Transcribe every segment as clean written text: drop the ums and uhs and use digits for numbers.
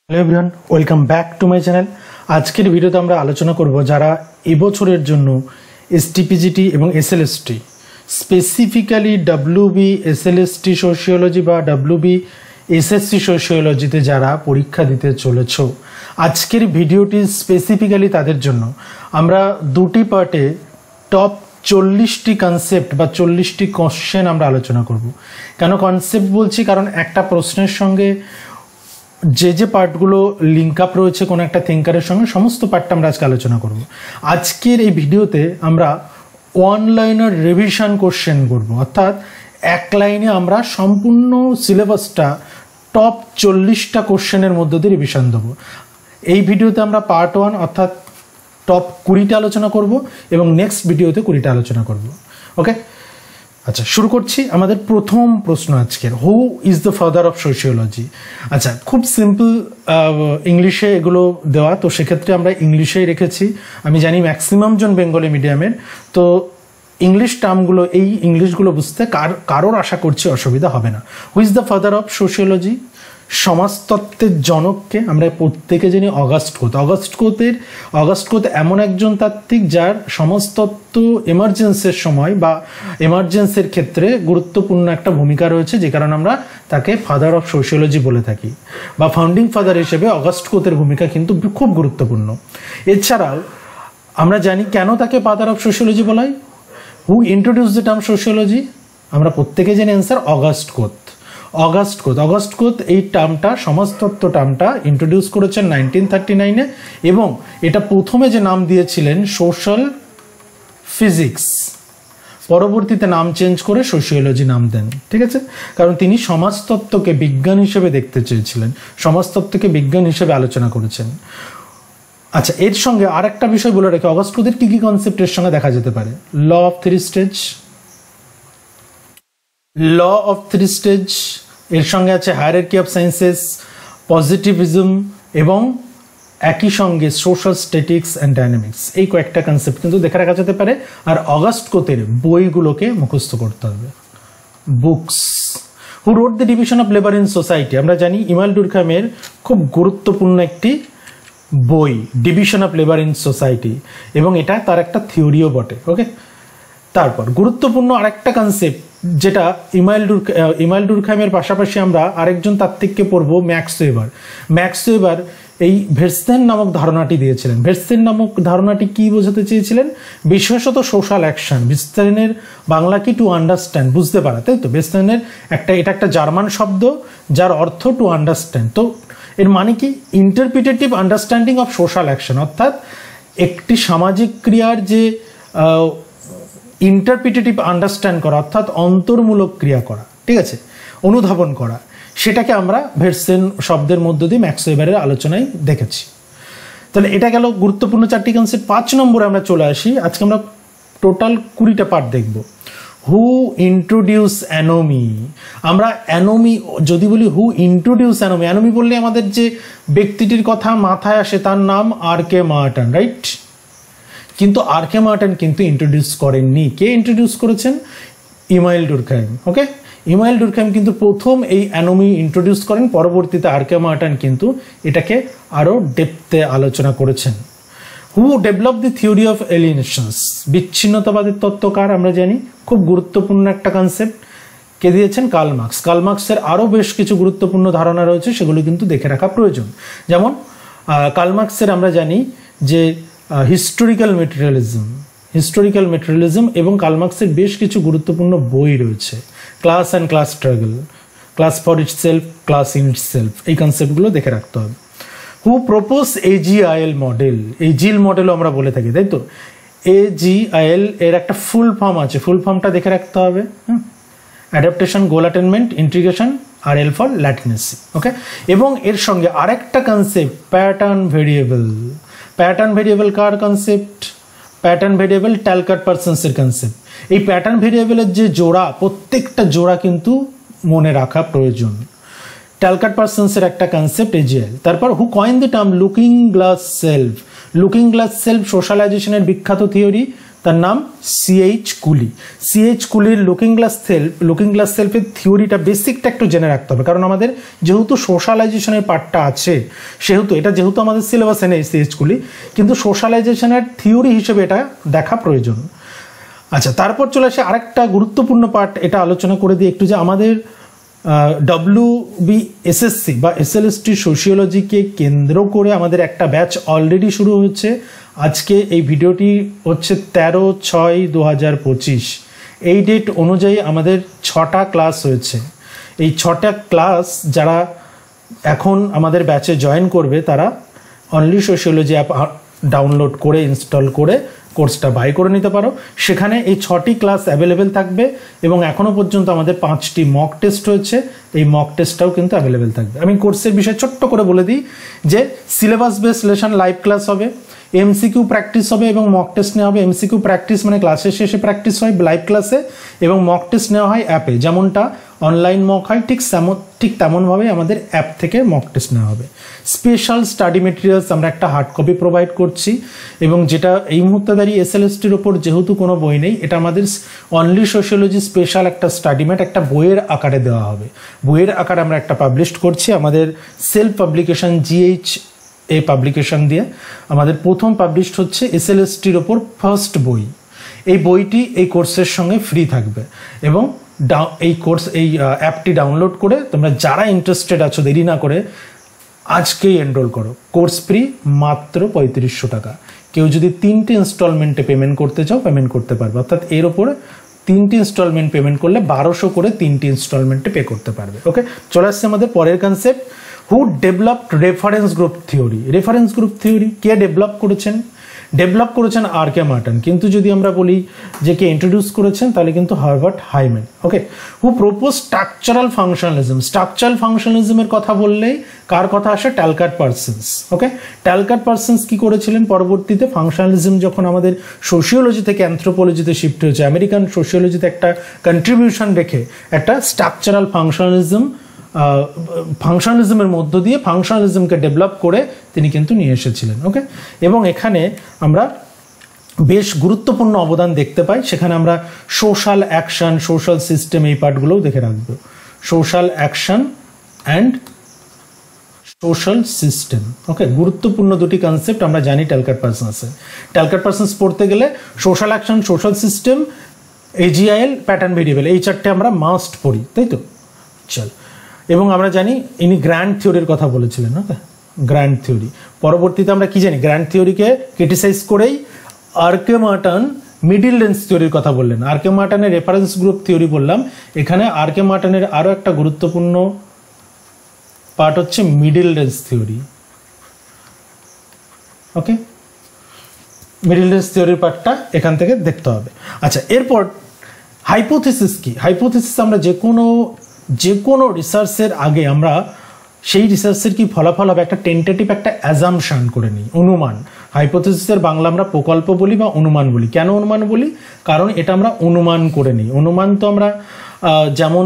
Hello everyone, welcome back to my channel. আজকের ভিডিওতে আমরা আলোচনা করব যারা এবছরের জন্য এসটিপিজিটি এবং SLST specifically WB SLST sociology বা ডাব্লিউবি এসএসসি সোশিওলজিতে যারা পরীক্ষা দিতে চলেছ, আজকের ভিডিওটি স্পেসিফিক্যালি তাদের জন্য। আমরা দুটি পার্টে টপ 40টি কনসেপ্ট বা 40টি কোশ্চেন আমরা আলোচনা করব। কেন কনসেপ্ট বলছি? কারণ একটা প্রশ্নের সঙ্গে যে পার্টগুলো লিঙ্ক আপ রয়েছে কোনো একটা থিঙ্কারের সঙ্গে, সমস্ত পার্টটা আমরা আজকে আলোচনা করব। আজকের এই ভিডিওতে আমরা ওয়ান লাইনার রিভিশন কোশ্চেন করব, অর্থাৎ এক লাইনে আমরা সম্পূর্ণ সিলেবাসটা টপ 40টা কোশ্চেনের মধ্য দিয়ে রিভিশন দেবো। এই ভিডিওতে আমরা পার্ট 1 অর্থাৎ টপ 20টা আলোচনা করব এবং নেক্সট ভিডিওতে 20টা আলোচনা করব। ওকে, আচ্ছা শুরু করছি। আমাদের প্রথম প্রশ্ন আজকের, হু is the father of sociology. আচ্ছা, খুব সিম্পল ইংলিশে এগুলো দেওয়া, তো সেক্ষেত্রে আমরা ইংলিশেই রেখেছি। আমি জানি ম্যাক্সিমাম জন বেঙ্গলি মিডিয়ামের, তো ইংলিশ টার্মগুলো, এই ইংলিশগুলো বুঝতে কারোর আশা করছি অসুবিধা হবে না। Who is the father of sociology? সমাজতত্ত্বের জনককে আমরা প্রত্যেকে জানি অগাস্ট কোত। অগাস্ট কোত এমন একজন তাত্ত্বিক যার সমাজতত্ত্ব এমার্জেন্সির সময় বা এমার্জেন্সির ক্ষেত্রে গুরুত্বপূর্ণ একটা ভূমিকা রয়েছে, যে কারণে আমরা তাকে ফাদার অফ সোশিওলজি বলে থাকি, বা ফাউন্ডিং ফাদার হিসেবে অগাস্ট কোতের ভূমিকা কিন্তু খুব গুরুত্বপূর্ণ। এছাড়াও আমরা জানি কেন তাকে ফাদার অফ সোশিওলজি বলা হয়। হু ইন্ট্রোডিউস দ্য টার্ম সোশিওলজি? আমরা প্রত্যেকে জানি অ্যান্সার অগাস্ট কোত এই টার্মটা, সমাজতত্ত্ব টার্মটা ইন্ট্রোডিউস করেছেন 1939-এ, এবং এটা প্রথমে যে নাম দিয়েছিলেন সোশ্যাল ফিজিক্স, পরবর্তীতে নাম চেঞ্জ করে সোশিওলজি নাম দেন। ঠিক আছে, কারণ তিনি সমাজতত্ত্বকে বিজ্ঞান হিসেবে দেখতে চেয়েছিলেন, সমাজতত্ত্বকে বিজ্ঞান হিসেবে আলোচনা করেছেন। আচ্ছা, এর সঙ্গে আর একটা বিষয় বলে রাখি, অগাস্ট কোতের কি কি কনসেপ্টের সঙ্গে দেখা যেতে পারে। ল অফ থ্রি স্টেজ, এর সঙ্গে আছে হায়ারার্কি অফ সায়েন্সেস, পজিটিভিজম, এবং একই সঙ্গে সোশ্যাল স্ট্যাটিক্স অ্যান্ড ডাইনামিক্স। এই কয়েকটা কনসেপ্ট কিন্তু দেখে রাখা যেতে পারে। আর অগাস্ট কোতের বইগুলোকে মুখস্থ করতে হবে, books. Who wrote the division of labour in society? আমরা জানি ইমানুয়েল ডুরখাইমের খুব গুরুত্বপূর্ণ একটি বই, division of labour in society, এবং এটা তার একটা থিওরিও বটে। ওকে, তারপর গুরুত্বপূর্ণ আরেকটা কনসেপ্ট, যেটা ইমানুয়েল ডুরখাইমের পাশাপাশি আমরা আরেকজন তাত্ত্বিককে পড়ব, ম্যাক্স ওয়েবার এই ভেরস্তেন নামক ধারণাটি দিয়েছিলেন। ভেরস্তেন নামক ধারণাটি কি বোঝাতে চেয়েছিলেন? বিশেষত সোশ্যাল অ্যাকশন। ভেরস্তেনের বাংলা কি? টু আন্ডারস্ট্যান্ড, বুঝতে পারা, তাই তো? ভেরস্তেনের এটা একটা জার্মান শব্দ যার অর্থ টু আন্ডারস্ট্যান্ড। তো এর মানে কি? Interpretative understanding of social action, অর্থাৎ একটি সামাজিক ক্রিয়ার যে ইন্টারপ্রিটেটিভ আন্ডারস্ট্যান্ড করা, অর্থাৎ অন্তর্মূলক ক্রিয়া করা, ঠিক আছে, অনুধাবন করা, সেটাকে আমরা ভেরস্তেন শব্দের মধ্য দিয়ে ম্যাক্স ওয়েবারের আলোচনায় দেখেছি। তাহলে এটা গেল গুরুত্বপূর্ণ 4টি কনসেপ্ট। 5 নম্বরে আমরা চলে আসি। আজকে আমরা টোটাল 20টা পার্ট দেখব। Who introduce anomie? আমরা অ্যানোমি যদি বলি, হু ইন্ট্রোডিউস অ্যানোমি বললে আমাদের যে ব্যক্তিটির কথা মাথায় আসে তার নাম আর.কে. মার্টন, রাইট? কিন্তু আর.কে. মার্টন কিন্তু ইন্ট্রোডিউস করেননি। কে ইন্ট্রোডিউস করেছেন? ইমানুয়েল ডুরখাইম। ওকে, ইমানুয়েল ডুরখাইম কিন্তু প্রথম এই অ্যানোমি ইন্ট্রোডিউস করেন, পরবর্তীতে আর.কে. মার্টন কিন্তু এটাকে আরও ডেপথে আলোচনা করেছেন। হু ডেভেলপ দি থিওরি অফ এলিয়েনেশনস? বিচ্ছিন্নতাবাদের তত্ত্বকার আমরা জানি, খুব গুরুত্বপূর্ণ একটা কনসেপ্ট। কে দিয়েছেন? কার্ল মার্কসের আরও বেশ কিছু গুরুত্বপূর্ণ ধারণা রয়েছে, সেগুলো কিন্তু দেখে রাখা প্রয়োজন। যেমন কার্ল মার্কসের আমরা জানি যে হিস্টোরিক্যাল মেটেরিয়ালিজম এবং কার্ল মার্কসের বেশ কিছু গুরুত্বপূর্ণ বই রয়েছে। Class and class struggle, class for itself, class in itself, এই কনসেপ্টগুলো দেখে রাখতে হবে। হু প্রপোজ এজিআইএল মডেল? এই জিল মডেলও আমরা বলে থাকি, তাই তো? এজিআইএল এর একটা ফুল ফর্ম আছে, ফুল ফর্মটা দেখে রাখতে হবে। অ্যাডাপ্টেশন, গোল অ্যাটেনমেন্ট, ইন্টিগ্রেশন, আর এল ফর ল্যাটিনেসি। ওকে, এবং এর সঙ্গে আরেকটা কনসেপ্ট, প্যাটার্ন ভেরিয়েবল কার কনসেপ্ট? প্যাটার্ন ভেরিয়েবল ট্যালকাট পারসনসের কনসেপ্ট। এই প্যাটার্ন ভেরিয়েবলের যে জোড়া, প্রত্যেকটা জোড়া কিন্তু মনে রাখা প্রয়োজন। ট্যালকাট পারসনসের একটা কনসেপ্ট এজিএল। তারপর who coin the term looking glass self? সোশ্যালাইজেশনের বিখ্যাত থিওরি, তার নাম সিএইচ কুলি। সিএইচ কুলির লুকিং গ্লাস সেলফের থিওরিটা বেসিকটা একটু জেনে রাখতে হবে, কারণ আমাদের যেহেতু সোশ্যালাইজেশনের পার্টটা আছে, সেহেতু এটা যেহেতু আমাদের সিলেবাসে নেই সিএইচ কুলি, কিন্তু সোশ্যালাইজেশনের থিওরি হিসেবে এটা দেখা প্রয়োজন। আচ্ছা, তারপর চলে আসে আরেকটা গুরুত্বপূর্ণ পার্ট, এটা আলোচনা করে দিই একটু, যে আমাদের WBSSC বা SLST সোশিওলজিকে কেন্দ্র করে আমাদের একটা ব্যাচ অলরেডি শুরু হচ্ছে। আজকে এই ভিডিওটি হচ্ছে 13/6/2025, এই ডেট অনুযায়ী আমাদের 6টা ক্লাস হয়েছে। এই 6টা ক্লাস যারা এখন আমাদের ব্যাচে জয়েন করবে তারা অনলি সোশিওলজি অ্যাপ ডাউনলোড করে ইনস্টল করে কোর্সটা বাই করে নিতে পারো। সেখানে এই 6টি ক্লাস অ্যাভেলেবেল থাকবে এবং এখনও পর্যন্ত আমাদের 5টি মক টেস্ট হয়েছে, এই মক টেস্টটাও কিন্তু অ্যাভেলেবেল থাকবে। আমি কোর্সের বিষয়ে ছোট্ট করে বলে দিই যে syllabus base lesson live class হবে, MCQ প্র্যাকটিস হবে এবং মক টেস্ট নেওয়া হবে। MCQ প্র্যাকটিস মানে ক্লাসের শেষে প্র্যাকটিস হয় লাইভ ক্লাসে, এবং মক টেস্ট নেওয়া হয় অ্যাপে, যেমনটা অনলাইন মক হয় ঠিক তেমনভাবেই আমাদের অ্যাপ থেকে মক টেস্ট নেওয়া হবে। স্পেশাল স্টাডি মেটেরিয়ালস আমরা একটা হার্ড কপি প্রোভাইড করছি, এবং যেটা এই মুহূর্তে দাঁড়িয়ে SLSTর ওপর যেহেতু কোনো বই নেই, এটা আমাদের অনলি সোশিওলজি স্পেশাল একটা স্টাডি ম্যাট একটা বইয়ের আকারে দেওয়া হবে। বইয়ের আকারে আমরা একটা পাবলিশ করছি আমাদের সেলফ পাবলিকেশন GH এই পাবলিকেশন দিয়ে। আমাদের প্রথম পাবলিশড হচ্ছে SLSTর ওপর ফার্স্ট বই। এই বইটি এই কোর্সের সঙ্গে ফ্রি থাকবে, এবং এই অ্যাপটি ডাউনলোড করে তোমরা যারা ইন্টারেস্টেড আছো দেরি না করে আজকেই এনরোল করো। কোর্স ফ্রি মাত্র 3500 টাকা। কেউ যদি 3টে ইনস্টলমেন্টে পেমেন্ট করতে চাও পেমেন্ট করতে পারবে, অর্থাৎ এর ওপরে 3টি ইনস্টলমেন্ট পেমেন্ট করলে 1200 করে 3টি ইনস্টলমেন্টে পে করতে পারবে। ওকে, চলে আসছে আমাদের পরের concept, who developed reference group theory. Reference group theory কে ডেভেলপ করেছেন? ডেভেলপ করেছেন R.K. মার্টন, কিন্তু যদি আমরা বলি যে কে ইন্ট্রোডিউস করেছেন তাহলে কিন্তু হার্বার্ট হাইম্যান। ওকে, হু প্রপোজ স্ট্রাকচারাল ফাংশনালিজম। স্ট্রাকচারাল ফাংশনালিজমের কথা বললেই কার কথা আসে? ট্যালকাট পার্সন্স। ওকে, ট্যালকাট পার্সন্স কি করেছিলেন? পরবর্তীতে ফাংশনালিজম যখন আমাদের সোশিওলজি থেকে অ্যানথ্রোপোলজিতে শিফট হয়েছে, আমেরিকান সোশিওলজিতে একটা কন্ট্রিবিউশন রেখে একটা স্ট্রাকচারাল ফাংশনালিজমের মধ্য দিয়ে ফাংশনালিজমকে ডেভেলপ করে তিনি কিন্তু নিয়ে এসেছিলেন। ওকে, এবং এখানে আমরা বেশ গুরুত্বপূর্ণ অবদান দেখতে পাই। সেখানে আমরা সোশ্যাল অ্যাকশন, সোশ্যাল সিস্টেম এই পার্টগুলোও দেখে রাখবো। Social action and social system. Okay, গুরুত্বপূর্ণ দুটি কনসেপ্ট আমরা জানি ট্যালকাট পার্সন্স পড়তে গেলে social action, social system, AGIL, pattern variable, এই 4টে আমরা মাস্ট পড়ি, তাই তো? চল, এবং আমরা জানি ইনি গ্র্যান্ড থিওরির কথা বলেছিলেন। ওকে, গ্র্যান্ড থিওরি। পরবর্তীতে আমরা কি জানি? গ্র্যান্ড থিওরিকে ক্রিটিসাইজ করেই R.K. মার্টন মিডিল রেঞ্জ থিওরির কথা বললেন। R.K. মার্টনের রেফারেন্স গ্রুপ থিওরি বললাম, এখানে R.K. মার্টনের আরও একটা গুরুত্বপূর্ণ পার্ট হচ্ছে মিডিল রেঞ্জ থিওরি। ওকে, মিডিল রেঞ্জ থিওরির পার্টটা এখান থেকে দেখতে হবে। আচ্ছা, এরপর হাইপোথিসিস কি? হাইপোথিসিস আমরা যে কোনো রিসার্চের আগে আমরা সেই রিসার্চের কি ফলাফল হবে একটা টেন্টেটিভ একটা অ্যাজাম্পশন করে নিই, অনুমান। হাইপোথিসিসের বাংলা আমরা প্রকল্প বলি বা অনুমান বলি। কেন অনুমান বলি? কারণ এটা আমরা অনুমান করে নিই। অনুমান তো আমরা যেমন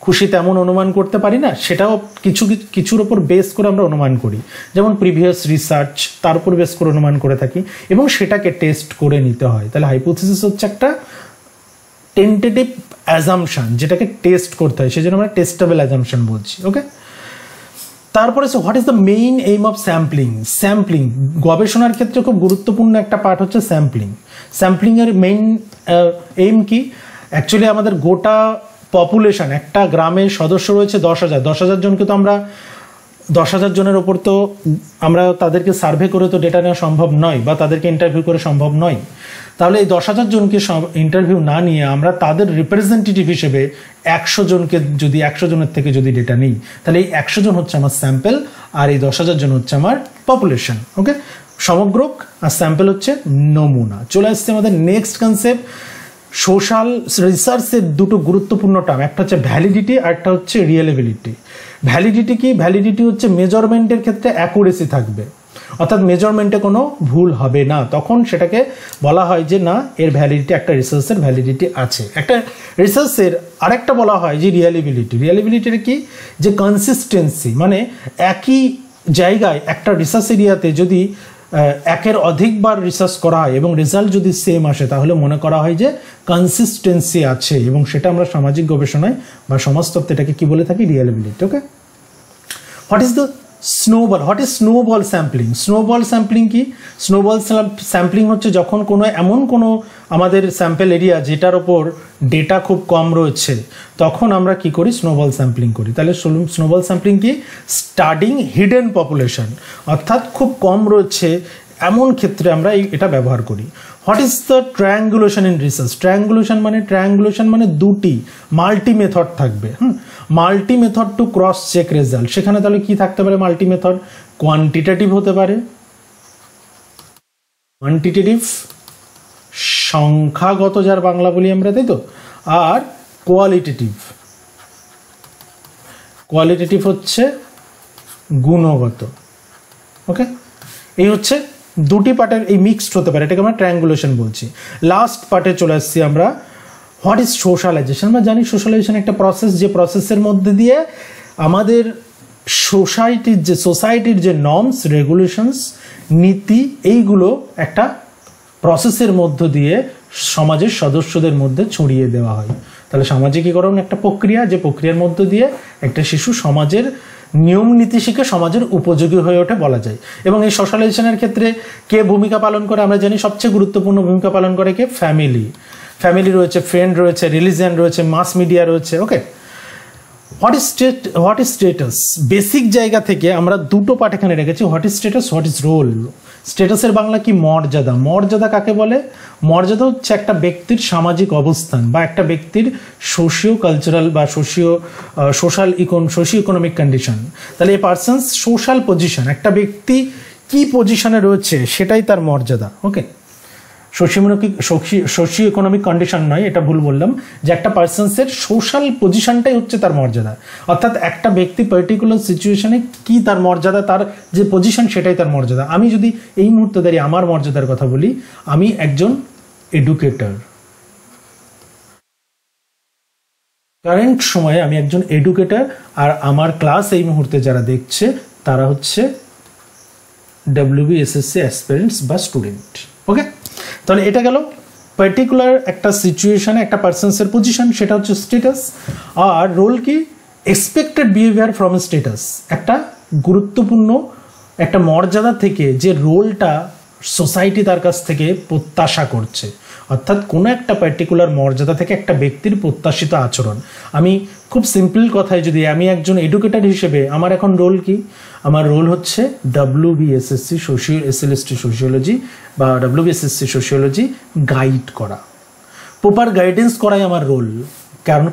খুশি তেমন অনুমান করতে পারি না, সেটাও কিছুর ওপর বেস করে আমরা অনুমান করি, যেমন প্রিভিয়াস রিসার্চ, তার উপর বেস করে অনুমান করে থাকি এবং সেটাকে টেস্ট করে নিতে হয়। তাহলে হাইপোথিসিস হচ্ছে একটা টেন্টেটিভ অ্যাজাম্পশন যেটাকে টেস্ট করতে হয়, সেজন্য আমরা টেস্টেবল অ্যাজাম্পশন বলছি। ওকে, তারপরে what is the main aim of sampling. গবেষণার ক্ষেত্রে খুব গুরুত্বপূর্ণ একটা পার্ট হচ্ছে স্যাম্পলিংয়ের মেইন এইম কি? অ্যাকচুয়ালি আমাদের গোটা পপুলেশন, একটা গ্রামের সদস্য রয়েছে 10,000 জনকে, তো আমরা 10,000 জনের ওপর তো আমরা তাদেরকে সার্ভে করে তো ডেটা নেওয়া সম্ভব নয়, বা তাদেরকে ইন্টারভিউ করে সম্ভব নয়। তাহলে এই 10,000 জনকে ইন্টারভিউ না নিয়ে আমরা তাদের রিপ্রেজেন্টেটিভ হিসেবে 100 জনকে যদি 100 জনের থেকে যদি ডেটা নিই, তাহলে এই 100 জন হচ্ছে আমার স্যাম্পল, আর এই 10,000 জন হচ্ছে আমার পপুলেশন। ওকে, সমগ্রক, আর স্যাম্পল হচ্ছে নমুনা। চলে আসছে আমাদের নেক্সট কনসেপ্ট, সোশ্যাল রিসার্চের দুটো গুরুত্বপূর্ণ টার্ম, একটা হচ্ছে ভ্যালিডিটি আর একটা হচ্ছে রিয়েলেবিলিটি। ভ্যালিডিটি কি? ভ্যালিডিটি হচ্ছে মেজারমেন্টের ক্ষেত্রে অ্যাকুরেসি থাকবে, অর্থাৎ মেজারমেন্টে কোনো ভুল হবে না, তখন সেটাকে বলা হয় যে না, এর ভ্যালিডিটি, একটা রিসার্চের ভ্যালিডিটি আছে। একটা রিসার্চের আরেকটা বলা হয় যে রিয়েলেবিলিটি। রিয়েলেবিলিটির কি? যে কনসিস্টেন্সি, মানে একই জায়গায় একটা রিসার্চ এরিয়াতে যদি একের অধিকবার রিসার্চ করা হয় এবং রেজাল্ট যদি সেম আসে তাহলে মনে করা হয় যে কনসিস্টেন্সি আছে, এবং সেটা আমরা সামাজিক গবেষণায় বা সমাজতত্ত্বে এটাকে কি বলে থাকি, reliability. Okay, what is the snowball, what is snowball sampling? Snowball sampling কি? স্নোবল স্যাম্পলিং হচ্ছে যখন এমন কোনো আমাদের স্যাম্পল এরিয়া যেটার ওপর ডেটা খুব কম রয়েছে, তখন আমরা কি করি, স্নোবল স্যাম্পলিং করি। তাহলে স্নোবল স্যাম্পলিং কি? স্টাডিং হিডেন পপুলেশন, অর্থাৎ খুব কম রয়েছে এমন ক্ষেত্রে আমরা এটা ব্যবহার করি। What is the triangulation in research? Triangulation মানে দুটি মাল্টি মেথড থাকবে। Multi method to cross check result. সেখানে তাহলে কি থাকতে পারে মাল্টি মেথড? কোয়ান্টিটেটিভ হতে পারে, কোয়ান্টিটেটিভ সংখ্যাগত, যার বাংলা বলি আমরা, তাই তো, আর কোয়ালিটেটিভ হচ্ছে গুণগত। ওকে, এই হচ্ছে দুটি পার্টের এই মিক্সড হতে পারে, এটাকে আমরা ট্রায়াঙ্গুলেশন বলছি। লাস্ট পার্টে চলে আসছি আমরা, হোয়াট ইজ সোশ্যালাইজেশন? আমরা জানি সোশ্যালাইজেশন একটা প্রসেস, যে প্রসেসের মধ্যে দিয়ে আমাদের সোসাইটির যে নর্মস, রেগুলেশনস, নীতি, এইগুলো একটা প্রসেসের মধ্য দিয়ে সমাজের সদস্যদের মধ্যে ছড়িয়ে দেওয়া হয়। তাহলে সামাজিকীকরণ একটা প্রক্রিয়া, যে প্রক্রিয়ার মধ্য দিয়ে একটা শিশু সমাজের নিয়ম নীতি শিখে সমাজের উপযোগী হয়ে ওঠে বলা যায়। এবং এই সোশ্যালাইজেশনের ক্ষেত্রে কে ভূমিকা পালন করে? আমরা জানি সবচেয়ে গুরুত্বপূর্ণ ভূমিকা পালন করে কে? ফ্যামিলি রয়েছে, ফ্রেন্ড রয়েছে, রিলিজিয়ন রয়েছে, মাস মিডিয়া রয়েছে। Okay, what is status? Basic জায়গা থেকে আমরা দুটো পার্ট এখানে রেখেছি, what is status, what is role. স্টেটাসের বাংলা কি? মর্যাদা। মর্যাদা কাকে বলে? মর্যাদা হচ্ছে একটা ব্যক্তির সামাজিক অবস্থান বা একটা ব্যক্তির সোশিও কালচারাল বা সোশিও ইকোনমিক কন্ডিশন। তাহলে এ পার্সনস সোশ্যাল পজিশন, একটা ব্যক্তি কি পজিশনে রয়েছে সেটাই তার মর্যাদা। ওকে, সোশিও ইকোনমিক কন্ডিশন নয়, এটা ভুল বললাম, যে একটা পার্সনসের সোশ্যাল পজিশনটাই হচ্ছে তার মর্যাদা। অর্থাৎ একটা ব্যক্তি পার্টিকুলার সিচুয়েশনে কি তার মর্যাদা, তার যে পজিশন সেটাই তার মর্যাদা। আমি যদি এই মুহূর্তে দাঁড়িয়ে আমার মর্যাদার কথা বলি, আমি একজন এডুকেটর, কারেন্ট সময়ে আমি একজন এডুকেটর, আর আমার ক্লাস এই মুহূর্তে যারা দেখছে তারা হচ্ছে WBSSC অ্যাসপিরেন্টস বা স্টুডেন্ট। ওকে, তাহলে এটা গেল পার্টিকুলার একটা সিচুয়েশনে একটা পার্সনসের পজিশন, সেটা হচ্ছে স্ট্যাটাস। আর রোল কি? এক্সপেক্টেড বিহেভিয়ার ফ্রম স্ট্যাটাস, একটা গুরুত্বপূর্ণ একটা মর্যাদা থেকে যে রোলটা সোসাইটি তার কাছ থেকে প্রত্যাশা করছে, অর্থাৎ কোনো একটা পার্টিকুলার মর্যাদা থেকে একটা ব্যক্তির প্রত্যাশিত আচরণ। আমি খুব সিম্পল কথায় যদি আমি একজন এডুকেটর হিসেবে আমার এখন রোল কি? আমার রোল হচ্ছে WBSSC SLST সোশিওলজি বা WBSSC সোশিওলজি গাইড করা, প্রপার গাইডেন্স করাই আমার রোল,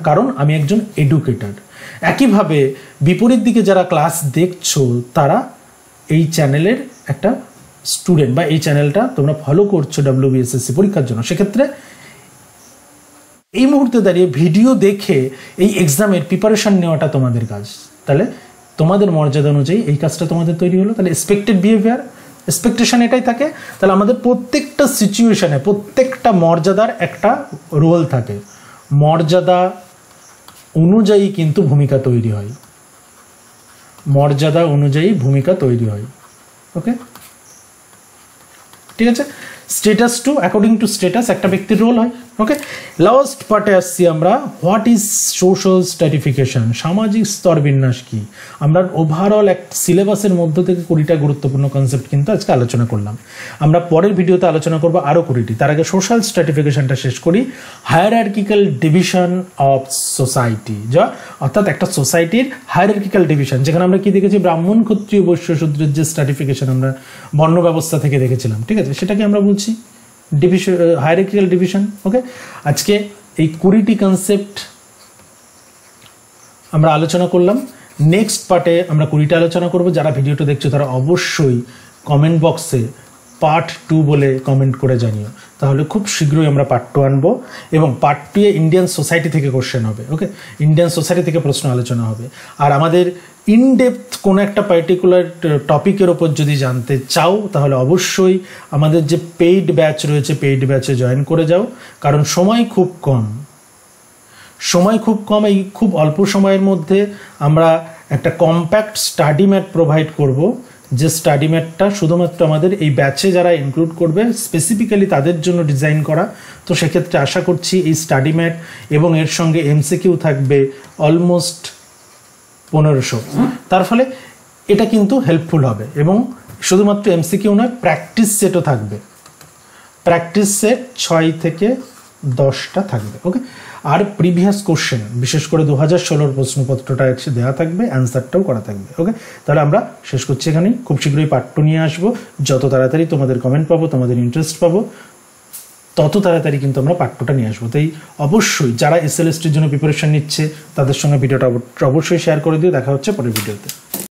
কারণ আমি একজন এডুকেটর। একইভাবে বিপরীত দিকে যারা ক্লাস দেখছো তারা এই চ্যানেলের একটা স্টুডেন্ট বা এই চ্যানেলটা তোমরা ফলো করছো WBSSC পরীক্ষার জন্য। সেক্ষেত্রে এই মুহূর্তে দাঁড়িয়ে ভিডিও দেখে এই এক্সামের প্রিপারেশন নেওয়াটা তোমাদের কাজ। তাহলে তোমাদের মর্যাদা অনুযায়ী এই কাজটা তোমাদের তৈরি হলো। তাহলে এক্সপেক্টেড বিহেভিয়ার, এক্সপেকটেশন এটাই থাকে। তাহলে আমাদের প্রত্যেকটা সিচুয়েশনে প্রত্যেকটা মর্যাদার একটা রোল থাকে, মর্যাদা অনুযায়ী কিন্তু ভূমিকা তৈরি হয়, মর্যাদা অনুযায়ী ভূমিকা তৈরি হয়। ওকে, ঠিক আছে। Status two, according to status একটা ব্যক্তির রোল হয়। ওকে, লাস্ট পার্টে আসছি আমরা, হোয়াট ইজ সোশ্যাল স্ট্র্যাটিফিকেশন? সামাজিক স্তর বিন্যাস কি? আমরা ওভারঅল এক সিলেবাসের মধ্য থেকে 20টা গুরুত্বপূর্ণ কনসেপ্ট কিন্তু আজকে আলোচনা করলাম। আমরা পরের ভিডিওতে আলোচনা করবো আরও 20টি। তার আগে সোশ্যাল স্ট্র্যাটিফিকেশনটা শেষ করি। হায়ারার্কিক্যাল ডিভিশন অফ সোসাইটি, যা অর্থাৎ একটা সোসাইটির হায়ারার্কিক্যাল ডিভিশন, যেখানে আমরা কি দেখেছি, ব্রাহ্মণ, ক্ষত্রিয়, বৈশ্য, শূদ্রের যে স্ট্র্যাটিফিকেশন আমরা বর্ণ ব্যবস্থা থেকে দেখেছিলাম, ঠিক আছে, সেটাকে আমরা বলছি ডিভিশন, হায়ারার্কিক্যাল ডিভিশন। ওকে, আজকে এই 20টি কনসেপ্ট আমরা আলোচনা করলাম। নেক্সট পার্টে আমরা 20টা আলোচনা করব। যারা ভিডিওটা দেখছো তারা অবশ্যই কমেন্ট বক্সে পার্ট 2 বলে কমেন্ট করে জানিও, তাহলে খুব শীঘ্রই আমরা পার্ট 2 আনবো এবং পার্ট 2 এ ইন্ডিয়ান সোসাইটি থেকে কোশ্চেন হবে। ওকে, ইন্ডিয়ান সোসাইটি থেকে প্রশ্ন আলোচনা হবে। আর আমাদের ইনডেপথ কোনো একটা পার্টিকুলার টপিকের ওপর যদি জানতে চাও তাহলে অবশ্যই আমাদের যে পেইড ব্যাচ রয়েছে, পেইড ব্যাচে জয়েন করে যাও, কারণ সময় খুব কম। এই খুব অল্প সময়ের মধ্যে আমরা একটা কম্প্যাক্ট স্টাডি ম্যাট প্রোভাইড করব, যে স্টাডি ম্যাটটা শুধুমাত্র আমাদের এই ব্যাচে যারা ইনক্লুড করবে স্পেসিফিক্যালি তাদের জন্য ডিজাইন করা। তো সেক্ষেত্রে আশা করছি এই স্টাডি ম্যাট এবং এর সঙ্গে এমসিকিউ থাকবে অলমোস্ট 1500। তার ফলে এটা কিন্তু হেল্পফুল হবে। এবং শুধুমাত্র এমসিকিউ নয়, প্র্যাকটিস সেটও থাকবে। প্র্যাকটিস সেট 6 থেকে 10টা থাকবে। ওকে, আর প্রিভিয়াস কোশ্চেন বিশেষ করে 2016 প্রশ্নপত্রটা দেওয়া থাকবে, অ্যান্সারটাও করা থাকবে। ওকে, তাহলে আমরা শেষ করছি এখানেই। খুব শীঘ্রই পার্ট 2 নিয়ে আসবো। যত তাড়াতাড়ি তোমাদের কমেন্ট পাবো, তোমাদের ইন্টারেস্ট পাবো, তত তাড়াতাড়ি কিন্তু আমরা পার্ট 2টা নিয়ে আসবো। তাই অবশ্যই যারা এসএলএসটির জন্য প্রিপারেশন নিচ্ছে তাদের সঙ্গে ভিডিওটা অবশ্যই শেয়ার করে দিও। দেখা হচ্ছে পরের ভিডিওতে।